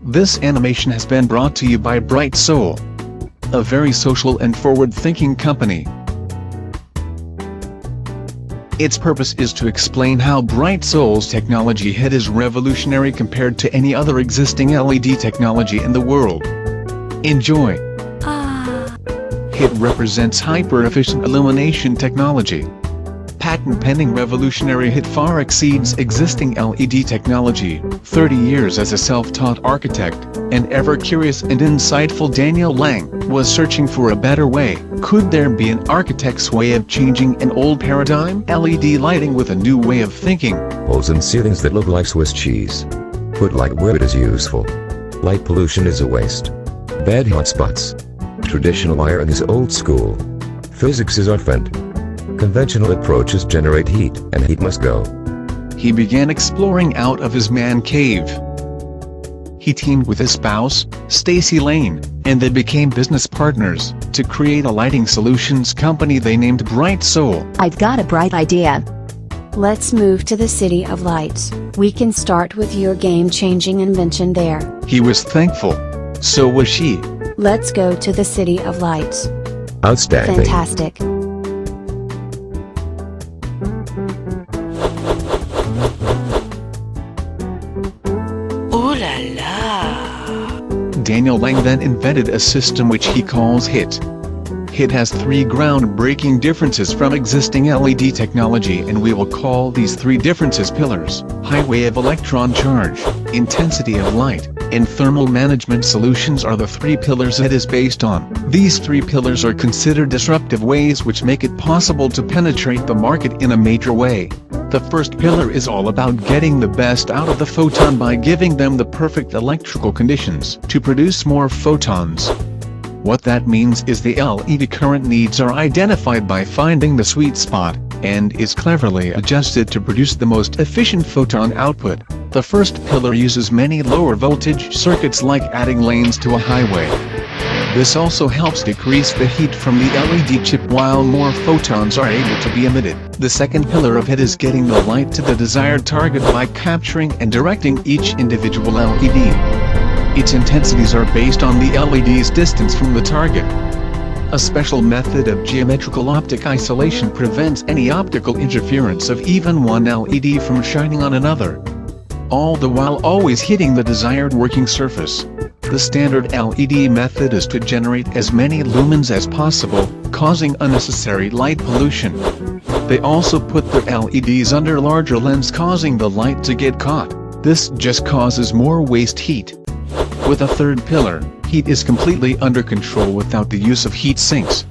This animation has been brought to you by BriteSol's, a very social and forward-thinking company. Its purpose is to explain how BriteSol's technology HIT is revolutionary compared to any other existing LED technology in the world. Enjoy! HIT represents hyper-efficient illumination technology. Patent-pending revolutionary HIT far exceeds existing LED technology. 30 years as a self-taught architect, and ever-curious and insightful Daniel Lang was searching for a better way. Could there be an architect's way of changing an old paradigm? LED lighting with a new way of thinking. Holes in ceilings that look like Swiss cheese. Put light where it is useful. Light pollution is a waste. Bad hotspots. Traditional wiring is old school. Physics is our friend. Conventional approaches generate heat, and heat must go. He began exploring out of his man cave. He teamed with his spouse, Stacy Lane, and they became business partners to create a lighting solutions company they named BriteSol. I've got a bright idea. Let's move to the City of Lights. We can start with your game-changing invention there. He was thankful. So was she. Let's go to the City of Lights. Outstanding. Fantastic. Daniel Lang then invented a system which he calls HIT. HIT has three groundbreaking differences from existing LED technology, and we will call these three differences pillars: highway of electron charge, intensity of light, and thermal management solutions are the three pillars HIT is based on. These three pillars are considered disruptive ways which make it possible to penetrate the market in a major way. The first pillar is all about getting the best out of the photon by giving them the perfect electrical conditions to produce more photons. What that means is the LED current needs are identified by finding the sweet spot, and is cleverly adjusted to produce the most efficient photon output. The first pillar uses many lower voltage circuits, like adding lanes to a highway. This also helps decrease the heat from the LED chip while more photons are able to be emitted. The second pillar of HIT is getting the light to the desired target by capturing and directing each individual LED. Its intensities are based on the LED's distance from the target. A special method of geometrical optic isolation prevents any optical interference of even one LED from shining on another, all the while always hitting the desired working surface. The standard LED method is to generate as many lumens as possible, causing unnecessary light pollution. They also put the LEDs under larger lens, causing the light to get caught. This just causes more waste heat. With a third pillar, heat is completely under control without the use of heat sinks.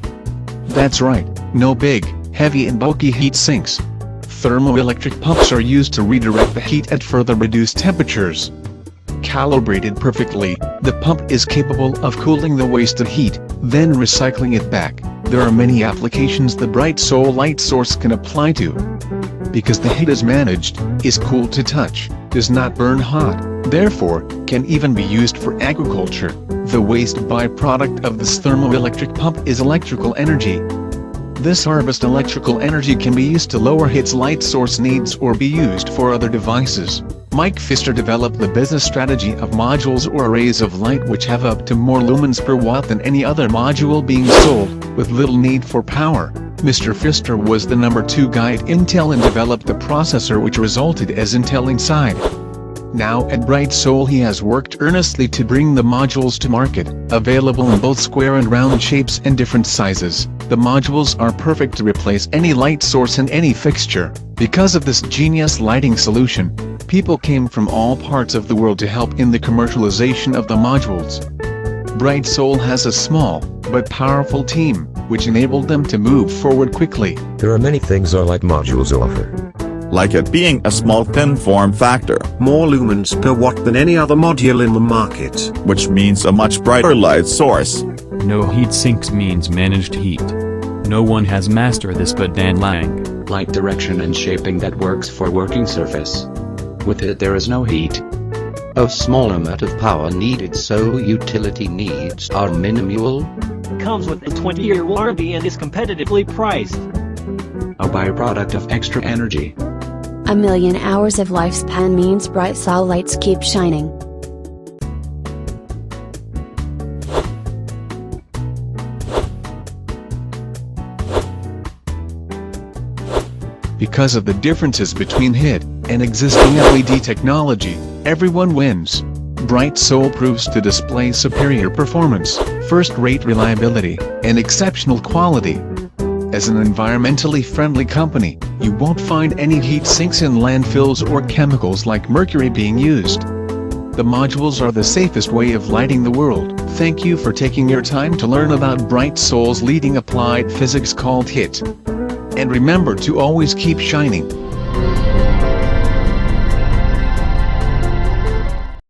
That's right, no big, heavy and bulky heat sinks. Thermoelectric pumps are used to redirect the heat at further reduced temperatures. Calibrated perfectly, the pump is capable of cooling the wasted heat, then recycling it back. There are many applications the BriteSol light source can apply to. Because the HIT is managed, is cool to touch, does not burn hot, therefore, can even be used for agriculture. The waste byproduct of this thermoelectric pump is electrical energy. This harvest electrical energy can be used to lower HIT's light source needs or be used for other devices. Mike Pfister developed the business strategy of modules or arrays of light which have up to more lumens per watt than any other module being sold, with little need for power. Mr. Pfister was the number 2 guy at Intel and developed the processor which resulted as Intel Inside. Now at BriteSol he has worked earnestly to bring the modules to market, available in both square and round shapes and different sizes. The modules are perfect to replace any light source in any fixture. Because of this genius lighting solution, people came from all parts of the world to help in the commercialization of the modules. BriteSol has a small, but powerful team, which enabled them to move forward quickly. There are many things our light modules offer. Like it being a small thin form factor, more lumens per watt than any other module in the market, which means a much brighter light source. No heat sinks means managed heat. No one has mastered this but Dan Lang. Light direction and shaping that works for working surface. With it there is no heat. A small amount of power needed, so utility needs are minimal. Comes with a 20-year warranty and is competitively priced. A byproduct of extra energy. A million hours of lifespan means BriteSol lights keep shining. Because of the differences between HIT and existing LED technology, everyone wins. BriteSol proves to display superior performance, first-rate reliability, and exceptional quality. As an environmentally friendly company, you won't find any heat sinks in landfills or chemicals like mercury being used. The modules are the safest way of lighting the world. Thank you for taking your time to learn about BriteSol's leading applied physics called HIT. And remember to always keep shining.